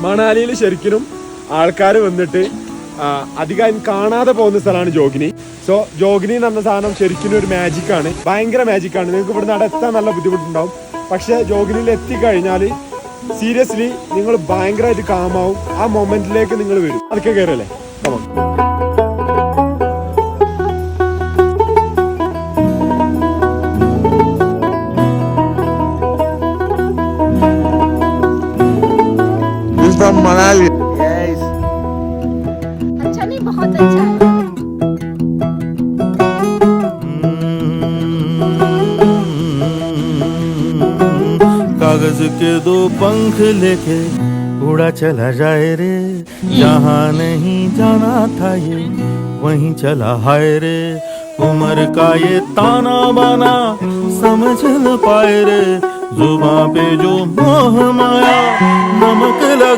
മണാലിയിൽ ശരിക്കും ആൾക്കാർ വന്നിട്ട് അധികം കാണാതെ പോകുന്ന സ്ഥലമാണ് ജോഗിനി. സോ ജോഗിനി എന്ന് പറഞ്ഞ സാധനം ശരിക്കും ഒരു മാജിക്കാണ്, ഭയങ്കര മാജിക്കാണ്. നിങ്ങൾക്ക് ഇവിടുന്ന് അവിടെ എത്താൻ നല്ല ബുദ്ധിമുട്ടുണ്ടാവും. പക്ഷെ ജോഗിനിയിൽ എത്തിക്കഴിഞ്ഞാൽ സീരിയസ്ലി നിങ്ങൾ ഭയങ്കരമായിട്ട് കാമാവും. ആ മൊമെന്റിലേക്ക് നിങ്ങൾ വരും. അതൊക്കെ കയറല്ലേ കമോൺ. मनाली अच्छा नहीं, बहुत अच्छा है. कागज के दो पंख लेके उड़ा चला जाए रे, जहाँ नहीं जाना था ये वहीं चला हाय रे. उम्र का ये ताना बाना समझ न पाए रे, जुबां पे जो मोह माया नमक लगा.